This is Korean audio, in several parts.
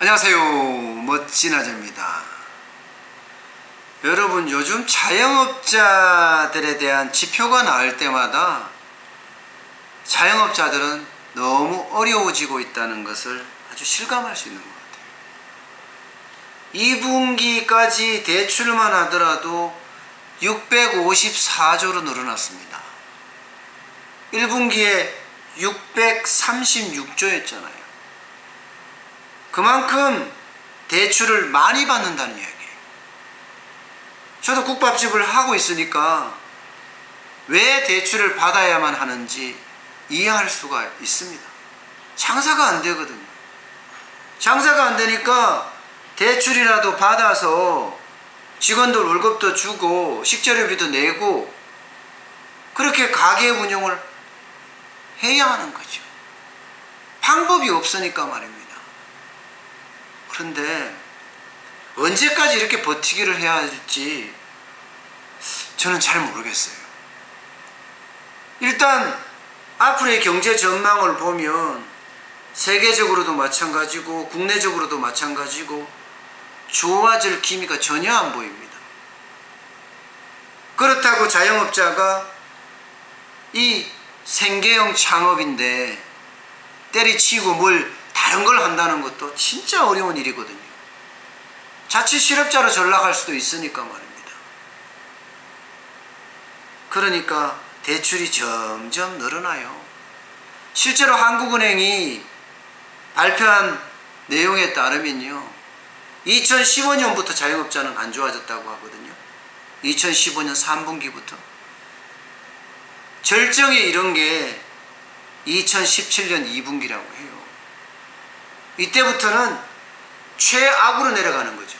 안녕하세요, 멋진 아재입니다. 여러분, 요즘 자영업자들에 대한 지표가 나올 때마다 자영업자들은 너무 어려워지고 있다는 것을 아주 실감할 수 있는 것 같아요. 2분기까지 대출만 하더라도 654조로 늘어났습니다. 1분기에 636조였잖아요. 그만큼 대출을 많이 받는다는 이야기예요. 저도 국밥집을 하고 있으니까 왜 대출을 받아야만 하는지 이해할 수가 있습니다. 장사가 안 되거든요. 장사가 안 되니까 대출이라도 받아서 직원들 월급도 주고 식재료비도 내고 그렇게 가게 운영을 해야 하는 거죠. 방법이 없으니까 말입니다. 그런데 언제까지 이렇게 버티기를 해야 할지 저는 잘 모르겠어요. 일단 앞으로의 경제 전망을 보면 세계적으로도 마찬가지고 국내적으로도 마찬가지고 좋아질 기미가 전혀 안 보입니다. 그렇다고 자영업자가 이 생계형 창업인데 때리치고 뭘 다른 걸 한다는 것도 진짜 어려운 일이거든요. 자칫 실업자로 전락할 수도 있으니까 말입니다. 그러니까 대출이 점점 늘어나요. 실제로 한국은행이 발표한 내용에 따르면요, 2015년부터 자영업자는 안 좋아졌다고 하거든요. 2015년 3분기부터 절정에 이른 게 2017년 2분기라고 해요. 이때부터는 최악으로 내려가는 거죠.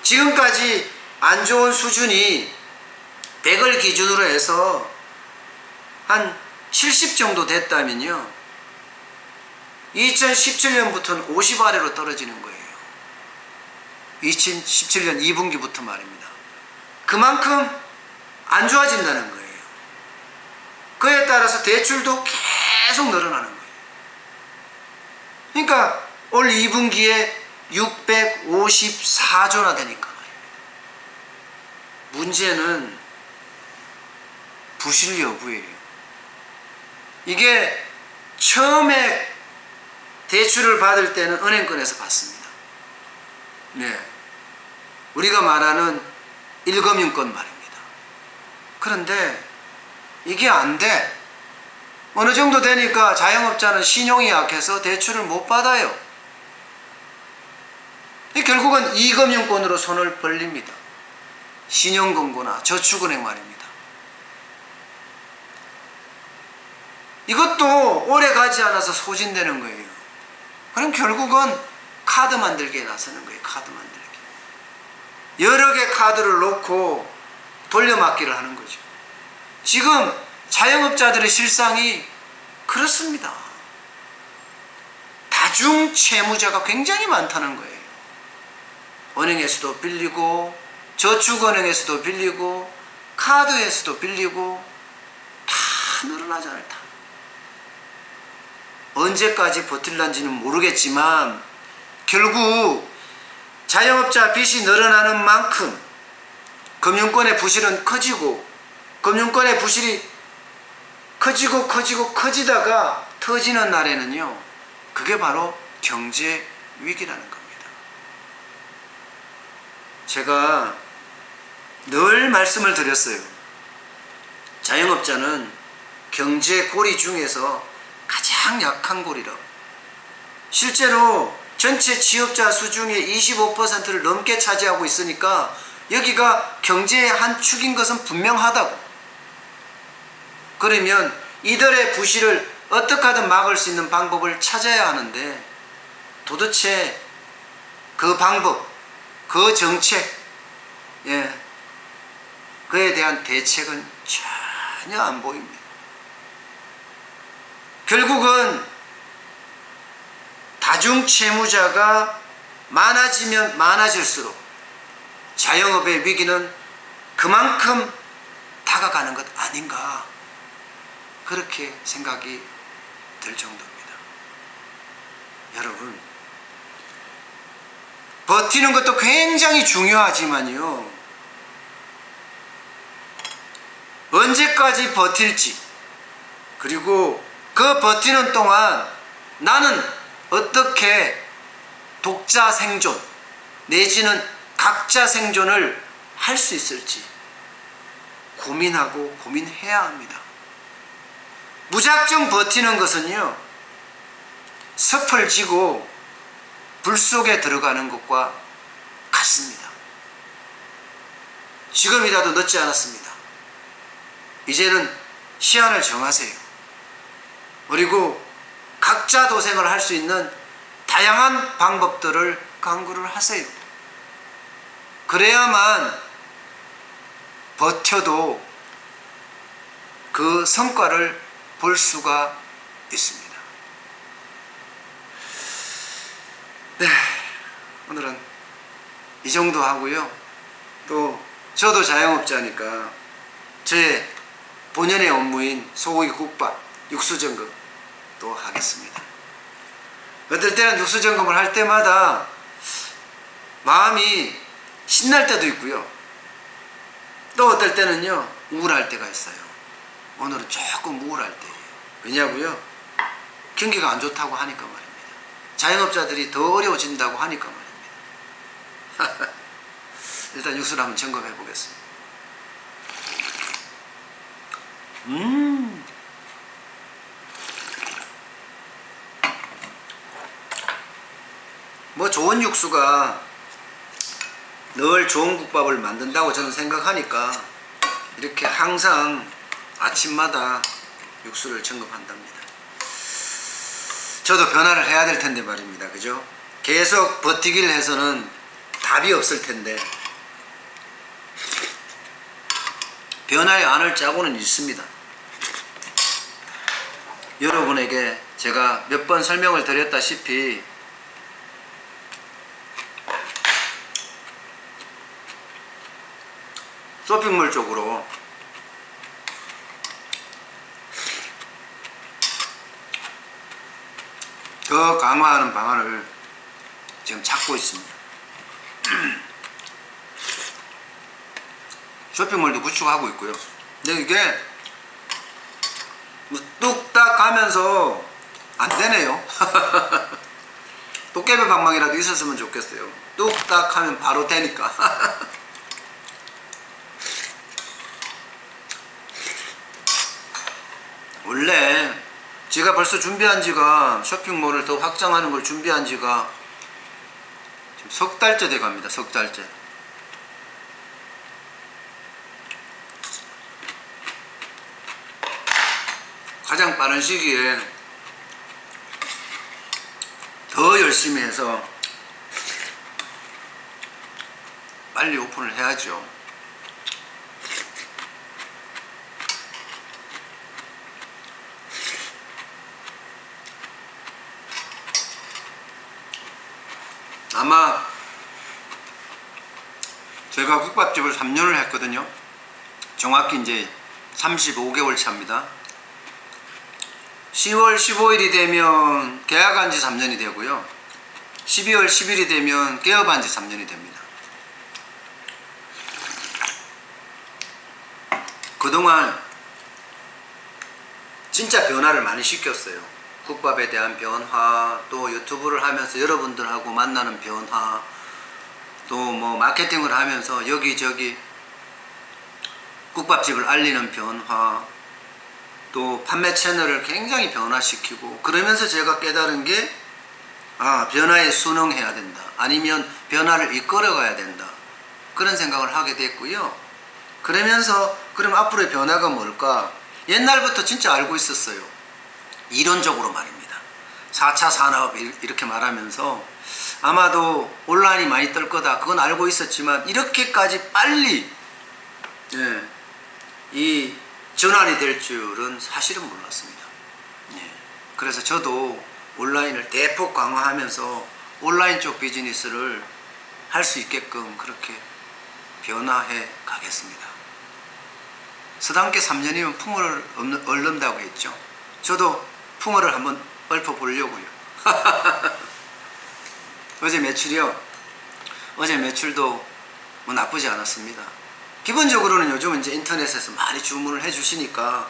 지금까지 안 좋은 수준이 100을 기준으로 해서 한 70 정도 됐다면요, 2017년부터는 50 아래로 떨어지는 거예요. 2017년 2분기부터 말입니다. 그만큼 안 좋아진다는 거예요. 그에 따라서 대출도 계속 늘어나는 거예요. 그러니까 올 2분기에 654조나 되니까 말입니다. 문제는 부실 여부예요. 이게 처음에 대출을 받을 때는 은행권에서 받습니다. 우리가 말하는 1금융권 말입니다. 그런데 이게 안 돼. 어느 정도 되니까 자영업자는 신용이 약해서 대출을 못 받아요. 결국은 2금융권으로 손을 벌립니다. 신용금고나 저축은행 말입니다. 이것도 오래 가지 않아서 소진되는 거예요. 그럼 결국은 카드 만들기에 나서는 거예요. 카드 만들기. 여러 개 카드를 놓고 돌려막기를 하는 거죠. 지금 자영업자들의 실상이 그렇습니다. 다중 채무자가 굉장히 많다는 거예요. 은행에서도 빌리고 저축은행에서도 빌리고 카드에서도 빌리고 다 늘어나잖아요. 다. 언제까지 버틸란지는 모르겠지만 결국 자영업자 빚이 늘어나는 만큼 금융권의 부실은 커지고 금융권의 부실이 커지다가 터지는 날에는요, 그게 바로 경제 위기라는 겁니다. 제가 늘 말씀을 드렸어요. 자영업자는 경제 고리 중에서 가장 약한 고리라고. 실제로 전체 취업자 수 중에 25%를 넘게 차지하고 있으니까 여기가 경제의 한 축인 것은 분명하다고. 그러면 이들의 부실을 어떻게 하든 막을 수 있는 방법을 찾아야 하는데 도대체 그 방법, 그 정책, 그에 대한 대책은 전혀 안 보입니다. 결국은 다중채무자가 많아지면 많아질수록 자영업의 위기는 그만큼 다가가는 것 아닌가, 그렇게 생각이 들 정도입니다. 여러분, 버티는 것도 굉장히 중요하지만요, 언제까지 버틸지, 그리고 그 버티는 동안 나는 어떻게 독자 생존 내지는 각자 생존을 할 수 있을지 고민하고 고민해야 합니다. 무작정 버티는 것은요, 섭을 지고 불 속에 들어가는 것과 같습니다. 지금이라도 늦지 않았습니다. 이제는 시한을 정하세요. 그리고 각자 도생을 할 수 있는 다양한 방법들을 강구를 하세요. 그래야만 버텨도 그 성과를 볼 수가 있습니다. 네, 오늘은 이 정도 하고요. 또 저도 자영업자니까 제 본연의 업무인 소고기 국밥, 육수 점검 또 하겠습니다. 어떨 때는 육수 점검을 할 때마다 마음이 신날 때도 있고요. 또 어떨 때는요, 우울할 때가 있어요. 오늘은 조금 우울할 때예요. 왜냐고요? 경기가 안 좋다고 하니까 말입니다. 자영업자들이 더 어려워진다고 하니까 말입니다. 일단 육수를 한번 점검해 보겠습니다. 뭐 좋은 육수가 늘 좋은 국밥을 만든다고 저는 생각하니까 이렇게 항상 아침마다 육수를 점검한답니다. 저도 변화를 해야 될 텐데 말입니다. 그죠? 계속 버티기를 해서는 답이 없을 텐데 변화의 안을 짜고는 있습니다. 여러분에게 제가 몇 번 설명을 드렸다시피 쇼핑몰 쪽으로 더 강화하는 방안을 지금 찾고 있습니다. 쇼핑몰도 구축하고 있고요. 근데 이게 뭐 뚝딱 가면서 안 되네요. 도깨비 방망이라도 있었으면 좋겠어요. 뚝딱 하면 바로 되니까. 원래 제가 벌써 준비한 지가, 쇼핑몰을 더 확장하는 걸 준비한 지가 지금 석 달째 돼 갑니다. 석 달째. 가장 빠른 시기에 더 열심히 해서 빨리 오픈을 해야죠. 아마 제가 국밥집을 3년을 했거든요. 정확히 이제 35개월 차입니다. 10월 15일이 되면 계약한 지 3년이 되고요. 12월 10일이 되면 개업한 지 3년이 됩니다. 그동안 진짜 변화를 많이 시켰어요. 국밥에 대한 변화, 또 유튜브를 하면서 여러분들하고 만나는 변화, 또 뭐 마케팅을 하면서 여기저기 국밥집을 알리는 변화, 또 판매 채널을 굉장히 변화시키고, 그러면서 제가 깨달은 게 변화에 순응해야 된다, 아니면 변화를 이끌어가야 된다, 그런 생각을 하게 됐고요. 그러면서 그럼 앞으로의 변화가 뭘까? 옛날부터 진짜 알고 있었어요. 이론적으로 말입니다. 4차 산업 이렇게 말하면서 아마도 온라인이 많이 뜰 거다, 그건 알고 있었지만 이렇게까지 빨리 이 전환이 될 줄은 사실은 몰랐습니다. 그래서 저도 온라인을 대폭 강화하면서 온라인 쪽 비즈니스를 할 수 있게끔 그렇게 변화해 가겠습니다. 서당께 3년이면 풍어를 얻는다고 했죠. 저도 풍어를 한번 읊어보려고요. 어제 매출이요. 어제 매출도 뭐 나쁘지 않았습니다. 기본적으로는 요즘은 이제 인터넷에서 많이 주문을 해주시니까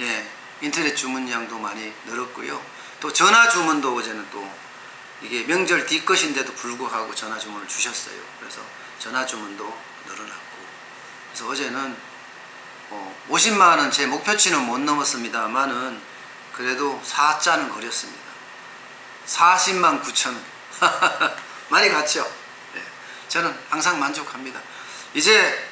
예, 인터넷 주문량도 많이 늘었고요. 또 전화 주문도 어제는 또 이게 명절 뒤것인데도 불구하고 전화 주문을 주셨어요. 그래서 전화 주문도 늘어났고, 그래서 어제는 50만 원 제 목표치는 못 넘었습니다만은 그래도 4자는 거렸습니다. 40만 9천 원. 많이 갔죠. 예, 저는 항상 만족합니다. 이제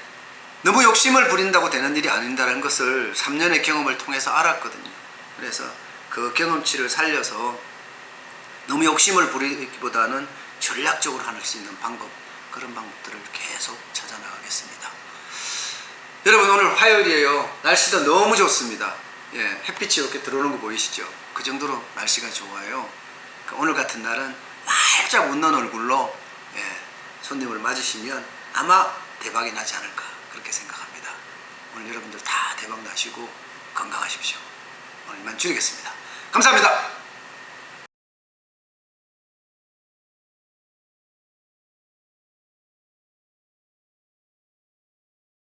너무 욕심을 부린다고 되는 일이 아닌다는 것을 3년의 경험을 통해서 알았거든요. 그래서 그 경험치를 살려서 너무 욕심을 부리기보다는 전략적으로 할 수 있는 방법, 그런 방법들을 계속 찾아나가겠습니다. 여러분, 오늘 화요일이에요. 날씨도 너무 좋습니다. 예, 햇빛이 이렇게 들어오는 거 보이시죠? 그 정도로 날씨가 좋아요. 그러니까 오늘 같은 날은 활짝 웃는 얼굴로 예, 손님을 맞으시면 아마 대박이 나지 않을까, 그렇게 생각합니다. 오늘 여러분들 다 대박 나시고 건강하십시오. 오늘 이만 줄이겠습니다. 감사합니다.